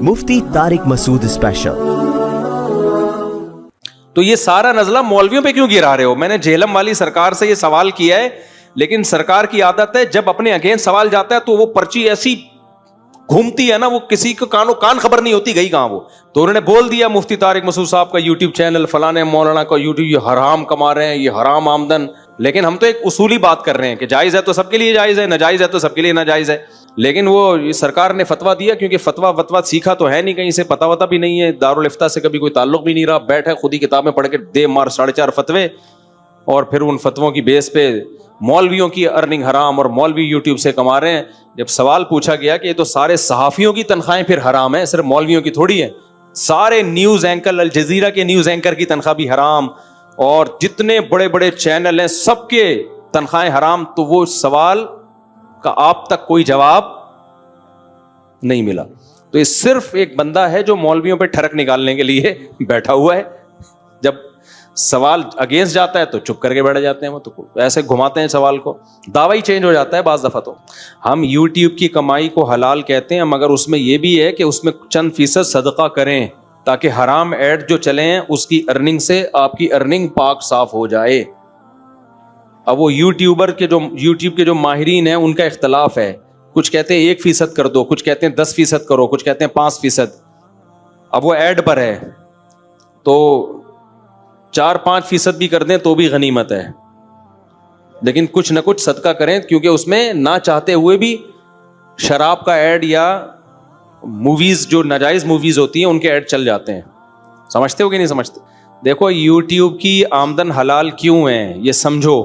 मुफ्ती Tariq Masood special. तो ये सारा नजला मौलवियों पे क्यों गिरा रहे हो? मैंने झेलम वाली सरकार से ये सवाल किया है, लेकिन सरकार की आदत है जब अपने अगेंस्ट सवाल जाता है तो वो पर्ची ऐसी घूमती है ना, वो किसी को कानो कान खबर नहीं होती गई कहां वो। तो उन्होंने बोल दिया मुफ्ती तारिक मसूद साहब का यूट्यूब चैनल, फलाने मौलाना का यूट्यूब, ये हराम कमा रहे हैं, ये हराम आमदन। लेकिन हम तो एक उसूली बात कर रहे हैं कि जायज है तो सबके लिए जायज है, नाजायज है तो सबके लिए नाजायज है। लेकिन वो सरकार ने फतवा दिया, क्योंकि फतवा सीखा तो है नहीं, कहीं से पता वता भी नहीं है, दारुल इफ्ता से कभी कोई ताल्लुक भी नहीं रहा, बैठे खुद ही किताबें पढ़ के दे मार 4.5 फतवे, और फिर उन फतवों की बेस पे मौलवियों की अर्निंग हराम और मौलवी यूट्यूब से कमा रहे हैं। जब सवाल पूछा गया कि ये तो सारे सहाफियों की तनख्वाहें फिर हराम है, सिर्फ मौलवियों की थोड़ी है, सारे न्यूज एंकर, अल जजीरा के न्यूज एंकर की तनख्वाह भी हराम, और जितने बड़े बड़े चैनल हैं सबके तनख्वाहें हराम। तो वो सवाल का आप तक कोई जवाब नहीं मिला। तो ये सिर्फ एक बंदा है जो मौलवियों पे ठरक निकालने के लिए बैठा हुआ है। जब सवाल अगेंस्ट जाता है तो चुप करके बैठ जाते हैं, वो तो ऐसे घुमाते हैं सवाल को, दावा ही चेंज हो जाता है बाज दफा। तो हम यूट्यूब की कमाई को हलाल कहते हैं, मगर उसमें यह भी है कि उसमें चंद फीसद सदका करें, ताकि हराम ऐड जो चले हैं उसकी अर्निंग से आपकी अर्निंग पाक साफ हो जाए। अब वो यूट्यूब के जो माहिरीन हैं उनका इख्तलाफ है, कुछ कहते हैं 1% कर दो, कुछ कहते हैं 10% करो, कुछ कहते हैं 5%। अब वो ऐड पर है तो 4-5% भी कर दें तो भी गनीमत है, लेकिन कुछ ना कुछ सदका करें, क्योंकि उसमें ना चाहते हुए भी शराब का ऐड या मूवीज जो नाजायज मूवीज होती हैं उनके ऐड चल जाते हैं। समझते हो कि नहीं समझते? देखो यूट्यूब की आमदन हलाल क्यों है ये समझो।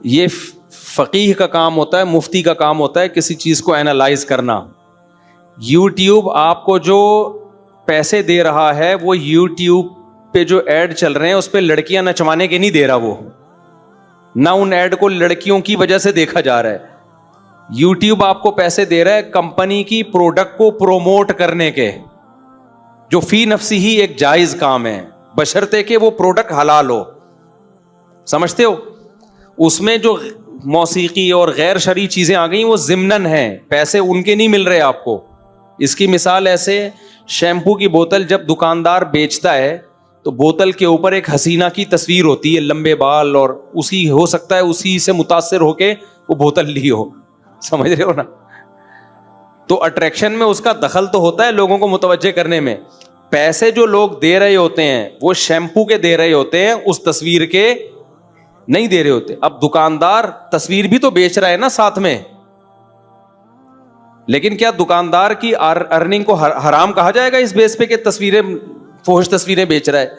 ये फकीह का काम होता है, मुफ्ती का काम होता है किसी चीज को एनालाइज करना। यूट्यूब आपको जो पैसे दे रहा है वो यूट्यूब पे जो ऐड चल रहे हैं उस पे लड़कियां नचवाने के नहीं दे रहा, वो ना उन ऐड को लड़कियों की वजह से देखा जा रहा है। यूट्यूब आपको पैसे दे रहा है कंपनी की प्रोडक्ट को प्रोमोट करने के, जो फी नफ्सी ही एक जायज काम है, बशर्ते कि वो प्रोडक्ट हलाल हो। समझते हो? उसमें जो मौसीकी और गैर शरई चीजें आ गई वो जिम्नन है, पैसे उनके नहीं मिल रहे आपको। इसकी मिसाल ऐसे, शैम्पू की बोतल जब दुकानदार बेचता है तो बोतल के ऊपर एक हसीना की तस्वीर होती है, लंबे बाल, और उसी हो सकता है उसी से मुतासिर होके वो बोतल ली हो। समझ रहे हो ना? तो अट्रैक्शन में उसका दखल तो होता है लोगों को मुतवज्जे करने में। पैसे जो लोग दे रहे होते हैं वो शैम्पू के दे रहे होते हैं, उस तस्वीर के नहीं दे रहे होते। अब दुकानदार तस्वीर भी तो बेच रहा है ना साथ में, लेकिन क्या दुकानदार की अर्निंग को हराम कहा जाएगा इस बेस पे कि तस्वीरें, फोहश तस्वीरें बेच रहा है?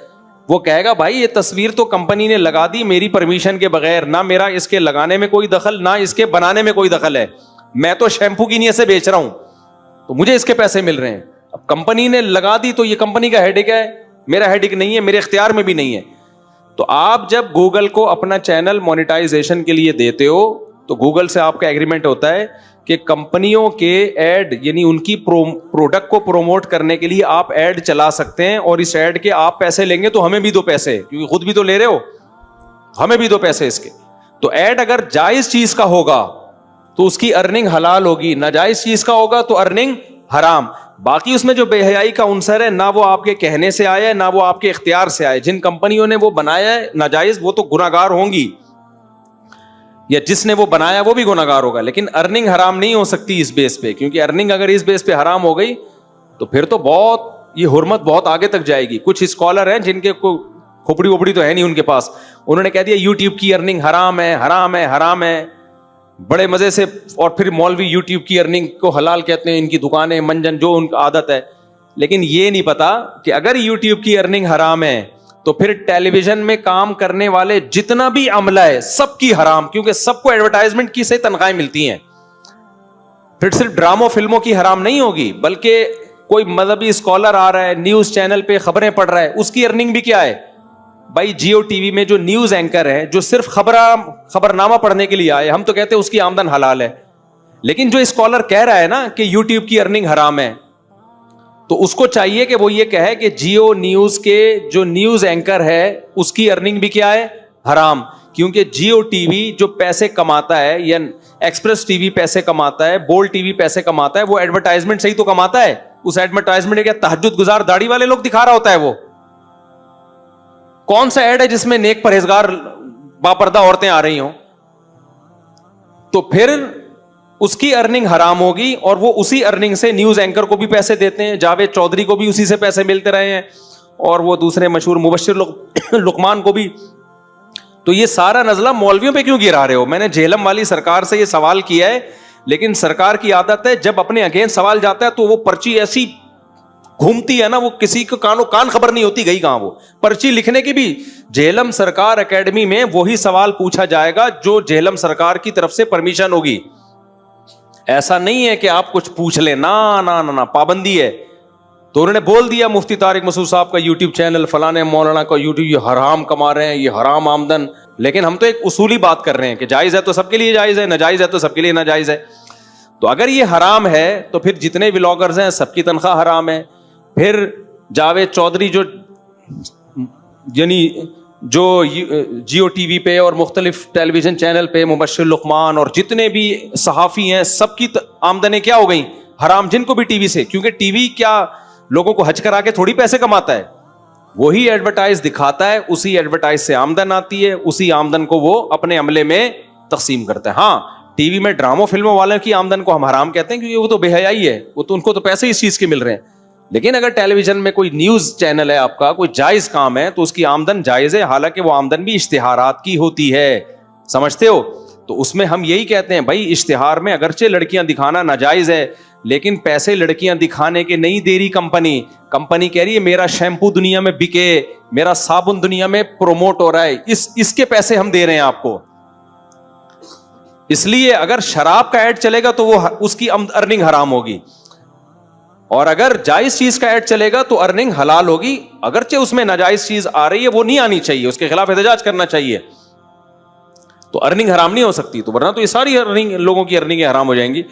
वो कहेगा भाई ये तस्वीर तो कंपनी ने लगा दी मेरी परमिशन के बगैर, ना मेरा इसके लगाने में कोई दखल, ना इसके बनाने में कोई दखल है, मैं तो शैम्पू की नीयत से बेच रहा हूं तो मुझे इसके पैसे मिल रहे हैं। अब कंपनी ने लगा दी तो ये कंपनी का हेडेक है, मेरा हेडेक नहीं है, मेरे इख्तियार में भी नहीं है। तो आप जब गूगल को अपना चैनल मोनेटाइजेशन के लिए देते हो तो गूगल से आपका एग्रीमेंट होता है कि कंपनियों के ऐड, यानी उनकी प्रोडक्ट को प्रोमोट करने के लिए आप ऐड चला सकते हैं, और इस ऐड के आप पैसे लेंगे तो हमें भी दो पैसे, क्योंकि खुद भी तो ले रहे हो, हमें भी दो पैसे इसके। तो ऐड अगर जायज चीज का होगा तो उसकी अर्निंग हलाल होगी, नाजायज चीज का होगा तो अर्निंग हराम। बाकी उसमें जो बेहयाई का उनसर है, ना वो आपके कहने से आया है ना वो आपके इख्तियार से आया। जिन कंपनियों ने वो बनाया है नाजायज, वो तो गुनाहगार होंगी, या जिसने वो बनाया वो भी गुनाहगार होगा, लेकिन अर्निंग हराम नहीं हो सकती इस बेस पे, क्योंकि अर्निंग अगर इस बेस पे हराम हो गई तो फिर तो बहुत ये हुर्मत बहुत आगे तक जाएगी। कुछ स्कॉलर हैं जिनके को खोपड़ी वोपड़ी तो है नहीं उनके पास, उन्होंने कह दिया यूट्यूब की अर्निंग हराम है, हराम है, हराम है, बड़े मजे से, और फिर मौलवी यूट्यूब की अर्निंग को हलाल कहते हैं, इनकी दुकानें मंजन जो उनकी आदत है। लेकिन ये नहीं पता कि अगर यूट्यूब की अर्निंग हराम है तो फिर टेलीविजन में काम करने वाले जितना भी अमला है सबकी हराम, क्योंकि सबको एडवर्टाइजमेंट की से तनख्वाहें मिलती हैं। फिर सिर्फ ड्रामो फिल्मों की हराम नहीं होगी, बल्कि कोई मजहबी स्कॉलर आ रहा है न्यूज चैनल पे खबरें पढ़ रहा है, उसकी अर्निंग भी क्या है भाई? जियो टीवी में जो न्यूज एंकर है जो सिर्फ खबरनामा पढ़ने के लिए आए, हम तो कहते हैं उसकी आमदन हलाल है। लेकिन जो स्कॉलर कह रहा है ना कि यूट्यूब की अर्निंग हराम है, तो उसको चाहिए कि वो ये कहे कि जियो न्यूज के जो न्यूज एंकर है उसकी अर्निंग भी क्या है? हराम। क्योंकि जियो टीवी जो पैसे कमाता है, या एक्सप्रेस टीवी पैसे कमाता है, बोल्ड टीवी पैसे कमाता है, वो एडवर्टाइजमेंट से ही तो कमाता है। उस एडवर्टाइजमेंट क्या तहज्जुद गुजार दाढ़ी वाले लोग दिखा रहा होता है? वो कौन सा ऐड है जिसमें नेक परहेजगार बापर्दा औरतें आ रही हों? तो फिर उसकी अर्निंग हराम होगी, और वो उसी अर्निंग से न्यूज एंकर को भी पैसे देते हैं, जावेद चौधरी को भी उसी से पैसे मिलते रहे हैं, और वो दूसरे मशहूर मुबश्शिर लुकमान को भी। तो ये सारा नजला मौलवियों पे क्यों गिरा रहे हो? मैंने झेलम वाली सरकार से ये सवाल किया है, लेकिन सरकार की आदत है जब अपने अगेंस्ट सवाल जाता है तो वो पर्ची ऐसी घूमती है ना, वो किसी को कानो कान खबर नहीं होती गई कहां। वो पर्ची लिखने की भी झेलम सरकार एकेडमी में वही सवाल पूछा जाएगा जो झेलम सरकार की तरफ से परमिशन होगी। ऐसा नहीं है कि आप कुछ पूछ लें, ना ना ना ना, पाबंदी है। तो उन्होंने बोल दिया मुफ्ती तारिक मसूद साहब का यूट्यूब चैनल, फलाने मौलाना का यूट्यूब, ये हराम कमा रहे हैं, ये हराम आमदन। लेकिन हम तो एक उसूली बात कर रहे हैं कि जायज है तो सबके लिए जायज है, नाजायज है तो सबके लिए नाजायज है। तो अगर ये हराम है तो फिर जितने व्लॉगर्स हैं सबकी तनख्वाह हराम है। फिर जावेद चौधरी जो यानी जो जियो टीवी पे और मुख्तलिफ टेलीविजन चैनल पे मुबश्शिर लुकमान और जितने भी सहाफ़ी हैं, सबकी आमदनें क्या हो गई? हराम। जिनको भी टीवी से, क्योंकि टीवी क्या लोगों को हज करा के थोड़ी पैसे कमाता है, वही एडवर्टाइज दिखाता है, उसी एडवर्टाइज से आमदन आती है, उसी आमदन को वो अपने अमले में तकसीम करता है। हाँ, टीवी में ड्रामो फिल्मों वालों की आमदन को हम हराम कहते हैं क्योंकि वो तो बेहयाई है, वो तो उनको तो पैसे इस चीज के मिल रहे हैं। लेकिन अगर टेलीविजन में कोई न्यूज चैनल है आपका, कोई जायज काम है, तो उसकी आमदन जायज है, हालांकि वो आमदन भी इश्तिहारात की होती है, समझते हो? तो उसमें हम यही कहते हैं भाई, इश्तिहार में अगरचे लड़कियां दिखाना नाजायज है, लेकिन पैसे लड़कियां दिखाने के नहीं दे रही कंपनी। कंपनी कह रही है मेरा शैम्पू दुनिया में बिके, मेरा साबुन दुनिया में प्रोमोट हो रहा है, इसके पैसे हम दे रहे हैं आपको। इसलिए अगर शराब का ऐड चलेगा तो वो उसकी अर्निंग हराम होगी, और अगर जायज चीज का ऐड चलेगा तो अर्निंग हलाल होगी। अगरचे उसमें नाजायज चीज आ रही है, वो नहीं आनी चाहिए, उसके खिलाफ एहतजाज करना चाहिए, तो अर्निंग हराम नहीं हो सकती। तो वरना तो ये सारी अर्निंग, लोगों की अर्निंग हराम हो जाएंगी।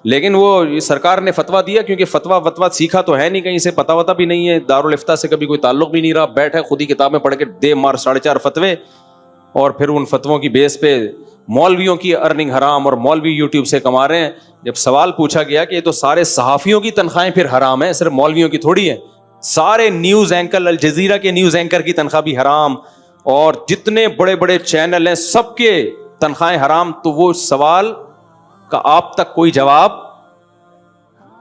लेकिन वो सरकार ने फतवा दिया, क्योंकि फतवा सीखा तो है नहीं, कहीं से पता वता भी नहीं है, दारुल इफ्ता से कभी कोई ताल्लुक भी नहीं रहा, बैठे खुद ही किताबें पढ़ के दे मार 4.5 फतवे, और फिर उन फतवों की बेस पे मौलवियों की अर्निंग हराम, और मौलवी यूट्यूब से कमा रहे हैं। जब सवाल पूछा गया कि ये तो सारे सहाफ़ियों की तनख्वाहें फिर हराम है, सिर्फ मौलवियों की थोड़ी है, सारे न्यूज़ एंकर, अल जजीरा के न्यूज़ एंकर की तनख्वाह भी हराम, और जितने बड़े बड़े चैनल हैं सबके तनख्वाहें हराम। तो वो सवाल का आप तक कोई जवाब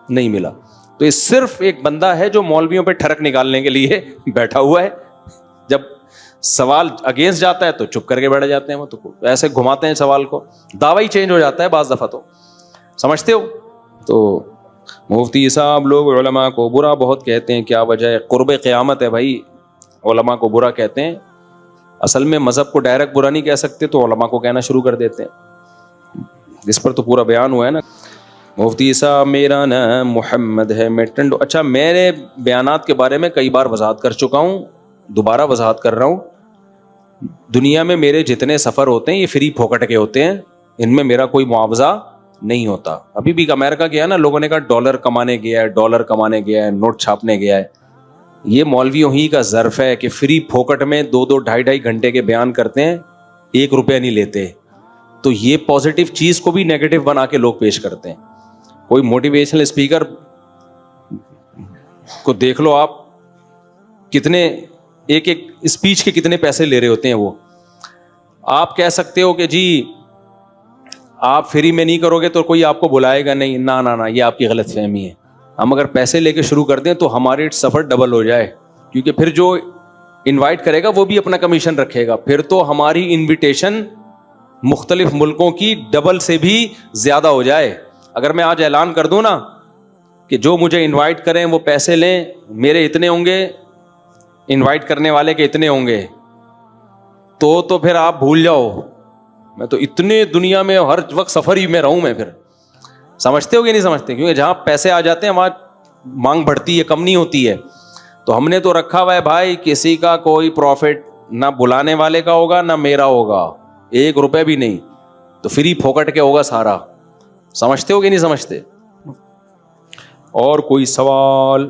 नहीं मिला। तो ये सिर्फ एक बंदा है जो मौलवियों पे ठरक निकालने के लिए बैठा हुआ है। जब सवाल अगेंस्ट जाता है तो चुप करके बैठ जाते हैं, वो तो ऐसे घुमाते हैं सवाल को, दावा ही चेंज हो जाता है बाज दफा, तो समझते हो। तो मुफ्ती साहब लोग उलमा को बुरा बहुत कहते हैं, क्या वजह है? कुर्ब क़यामत है भाई, उलमा को बुरा कहते हैं। असल में मजहब को डायरेक्ट बुरा नहीं कह सकते, तो उलमा को कहना शुरू कर देते हैं। इस पर तो पूरा बयान हुआ है ना। मुफ्ती साहब मेरा नाम मोहम्मद है, मैं टंडो। अच्छा, मेरे बयानात के बारे में कई बार वजाहत कर चुका हूँ, दोबारा वजाहत कर रहा हूँ। दुनिया में मेरे जितने सफ़र होते हैं ये फ्री फोकट के होते हैं, इनमें मेरा कोई मुआवजा नहीं होता। अभी भी अमेरिका गया ना, लोगों ने कहा डॉलर कमाने गया है, डॉलर कमाने गया है, नोट छापने गया है। ये मौलवियों ही का ज़र्फ है कि फ्री फोकट में 2-2, 2.5 घंटे के बयान करते हैं, 1 रुपया नहीं लेते। तो ये पॉजिटिव चीज़ को भी नेगेटिव बना के लोग पेश करते हैं। कोई मोटिवेशनल स्पीकर को देख लो आप, कितने एक स्पीच के कितने पैसे ले रहे होते हैं वो। आप कह सकते हो कि जी आप फ्री में नहीं करोगे तो कोई आपको बुलाएगा नहीं, ना ना ना, ये आपकी गलतफहमी है। हम अगर पैसे लेके शुरू कर दें तो हमारे सफ़र डबल हो जाए, क्योंकि फिर जो इनवाइट करेगा वो भी अपना कमीशन रखेगा, फिर तो हमारी इनविटेशन मुख्तलिफ मुल्कों की डबल से भी ज़्यादा हो जाए। अगर मैं आज ऐलान कर दूं ना कि जो मुझे इनवाइट करें वो पैसे लें, मेरे इतने होंगे, इनवाइट करने वाले के इतने होंगे, तो फिर आप भूल जाओ। मैं तो इतने दुनिया में हर वक्त सफ़र ही में रहूं मैं। फिर समझते हो कि नहीं समझते? क्योंकि जहाँ पैसे आ जाते हैं वहाँ मांग बढ़ती है, कम नहीं होती है। तो हमने तो रखा हुआ है भाई, किसी का कोई प्रॉफिट ना बुलाने वाले का होगा ना मेरा होगा, 1 रुपये भी नहीं, तो फ्री फोकट के होगा सारा। समझते हो कि नहीं समझते? और कोई सवाल?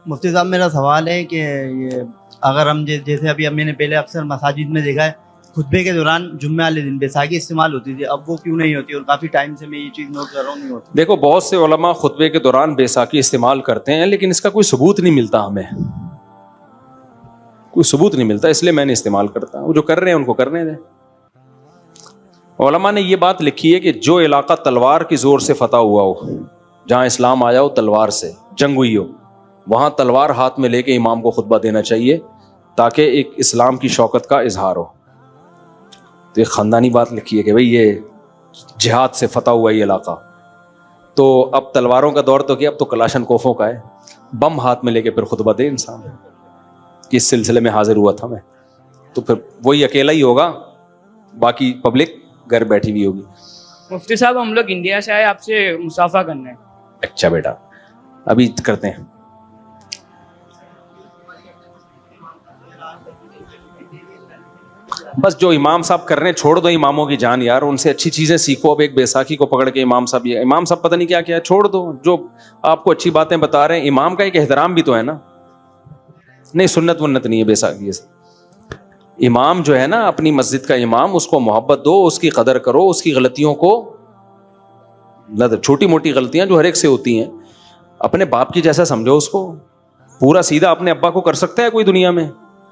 मुफ्ती साहब मेरा सवाल है कि ये अगर हम जैसे अभी मैंने पहले अक्सर मसाजिद में देखा है خطبے کے دوران جمعہ والے دن بیساکھی استعمال ہوتی تھی, اب وہ کیوں نہیں ہوتی؟ اور کافی ٹائم سے میں یہ چیز نوٹ کر رہا ہوں نہیں ہوتی. دیکھو بہت سے علماء خطبے کے دوران بیساکھی استعمال کرتے ہیں, لیکن اس کا کوئی ثبوت نہیں ملتا, ہمیں کوئی ثبوت نہیں ملتا, اس لیے میں نہیں استعمال کرتا. وہ جو کر رہے ہیں ان کو کرنے دیں. علماء نے یہ بات لکھی ہے کہ جو علاقہ تلوار کی زور سے فتح ہوا ہو, جہاں اسلام آیا ہو تلوار سے, جنگ ہوئی ہو, وہاں تلوار ہاتھ میں لے کے امام کو خطبہ دینا چاہیے تاکہ ایک اسلام کی شوکت کا اظہار ہو. تو ایک خاندانی بات لکھی ہے کہ بھئی یہ جہاد سے فتح ہوا یہ علاقہ, تو اب تلواروں کا دور تو کیا, اب تو کلاشن کوفوں کا ہے, بم ہاتھ میں لے کے پھر خطبہ دے انسان. کس سلسلے میں حاضر ہوا تھا میں, تو پھر وہی اکیلا ہی ہوگا, باقی پبلک گھر بیٹھی ہوئی ہوگی. مفتی صاحب ہم لوگ انڈیا سے آئے آپ سے مصافحہ کرنے. اچھا بیٹا, ابھی کرتے ہیں. بس جو امام صاحب کر رہے ہیں چھوڑ دو اماموں کی جان یار, ان سے اچھی چیزیں سیکھو. اب ایک بیساکھی کو پکڑ کے امام صاحب پتہ نہیں کیا کیا, چھوڑ دو. جو آپ کو اچھی باتیں بتا رہے ہیں, امام کا ایک احترام بھی تو ہے نا. نہیں سنت ونت نہیں ہے بیساکھی سے. امام جو ہے نا, اپنی مسجد کا امام, اس کو محبت دو, اس کی قدر کرو, اس کی غلطیوں کو, چھوٹی موٹی غلطیاں جو ہر ایک سے ہوتی ہیں, اپنے باپ کی جیسا سمجھو اس کو. پورا سیدھا اپنے ابا کو کر سکتا ہے کوئی دنیا میں؟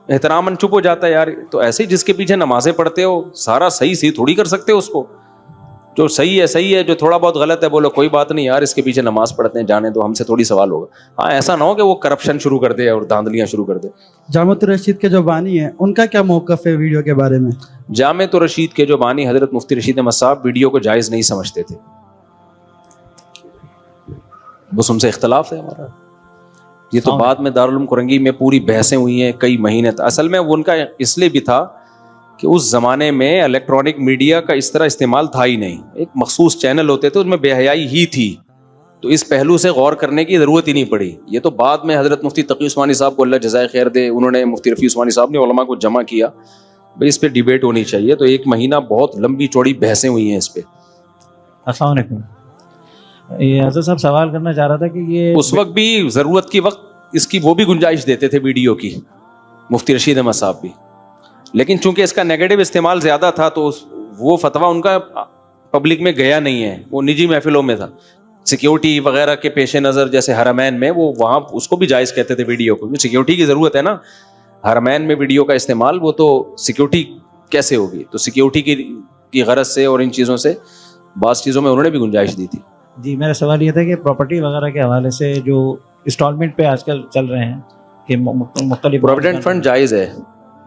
احتراماً چپ ہو جاتا ہے یار. تو ایسے ہی جس کے پیچھے نمازیں پڑھتے ہو, سارا صحیح تھوڑی کر سکتے ہو اس کو. جو صحیح ہے, جو تھوڑا بہت غلط ہے بولو کوئی بات نہیں یار, اس کے پیچھے نماز پڑھتے ہیں, جانے دو, ہم سے تھوڑی سوال ہوگا. ہاں ایسا نہ ہو کہ وہ کرپشن شروع کر دے اور دھاندلیاں شروع کر دے. جامع الرشید کے جو بانی ہیں ان کا کیا موقف ہے ویڈیو کے بارے میں؟ جامع الرشید کے جو بانی حضرت مفتی رشید احمد صاحب ویڈیو کو جائز نہیں سمجھتے تھے, بس ان سے اختلاف ہے ہمارا. یہ تو بعد میں دارالعلوم کرنگی میں پوری بحثیں ہوئی ہیں کئی مہینے. اصل میں وہ ان کا اس لیے بھی تھا کہ اس زمانے میں الیکٹرانک میڈیا کا اس طرح استعمال تھا ہی نہیں. ایک مخصوص چینل ہوتے تھے, ان میں بے حیائی ہی تھی, تو اس پہلو سے غور کرنے کی ضرورت ہی نہیں پڑی. یہ تو بعد میں حضرت مفتی تقی عثمانی صاحب کو اللہ جزائے خیر دے, انہوں نے, مفتی رفیع عثمانی صاحب نے علماء کو جمع کیا, بھائی اس پہ ڈیبیٹ ہونی چاہیے. تو ایک مہینہ بہت لمبی چوڑی بحثیں ہوئی ہیں اس پہ. السلام علیکم. یہ حضرت صاحب سوال کرنا چاہ رہا تھا کہ یہ اس وقت بھی ضرورت کی وقت اس کی وہ بھی گنجائش دیتے تھے ویڈیو کی, مفتی رشید احمد صاحب بھی, لیکن چونکہ اس کا نیگیٹو استعمال زیادہ تھا تو وہ فتویٰ ان کا پبلک میں گیا نہیں ہے, وہ نجی محفلوں میں تھا. سیکیورٹی وغیرہ کے پیش نظر, جیسے حرمین میں, وہ وہاں اس کو بھی جائز کہتے تھے ویڈیو کو, سیکیورٹی کی ضرورت ہے نا. حرمین میں ویڈیو کا استعمال, وہ تو سیکیورٹی کیسے ہوگی, تو سیکیورٹی کی غرض سے اور ان چیزوں سے بعض چیزوں میں انہوں نے بھی گنجائش دی تھی. جی میرا سوال یہ تھا کہ پراپرٹی وغیرہ کے حوالے سے جو انسٹالمنٹ پہ آج کل چل رہے ہیں کہ مختلف پروویڈنٹ فنڈ جائز ہے,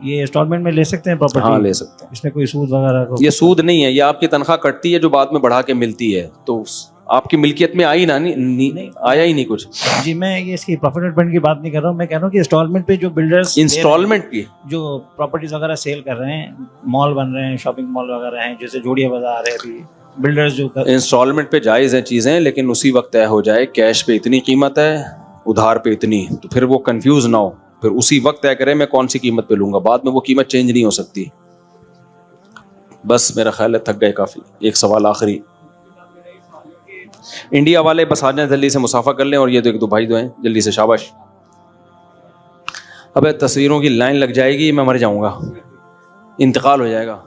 یہ انسٹالمنٹ میں لے سکتے ہیں پراپرٹی؟ ہاں لے سکتے ہیں. اس میں کوئی سود وغیرہ یہ سود نہیں ہے, یہ آپ کی تنخواہ کٹتی ہے جو بعد میں بڑھا کے ملتی ہے, تو آپ کی ملکیت میں آئی آیا ہی نہیں کچھ. جی میں یہ اس کی پروفٹ فنڈ کی بات نہیں کر رہا ہوں, میں کہہ رہا ہوں کہ انسٹالمنٹ پہ جو بلڈرز انسٹالمنٹ کی جو پراپرٹیز وغیرہ سیل کر رہے ہیں, مال بن رہے ہیں, شاپنگ مال وغیرہ ہیں, جیسے جوڑیا بازار ہے, ابھی بلڈرز جو انسٹالمنٹ پہ جائز ہیں چیزیں, لیکن اسی وقت طے ہو جائے کیش پہ اتنی قیمت ہے, ادھار پہ اتنی, تو پھر وہ کنفیوز نہ ہو, پھر اسی وقت طے کرے میں کون سی قیمت پہ لوں گا, بعد میں وہ قیمت چینج نہیں ہو سکتی. بس میرا خیال ہے تھک گئے کافی. ایک سوال آخری, انڈیا والے بس آ جائیں جلدی سے مصافحہ کر لیں, اور یہ تو ایک دو بھائی دو ہیں جلدی سے, شاباش. ابے تصویروں کی لائن لگ جائے گی, میں مر جاؤں گا, انتقال ہو جائے گا.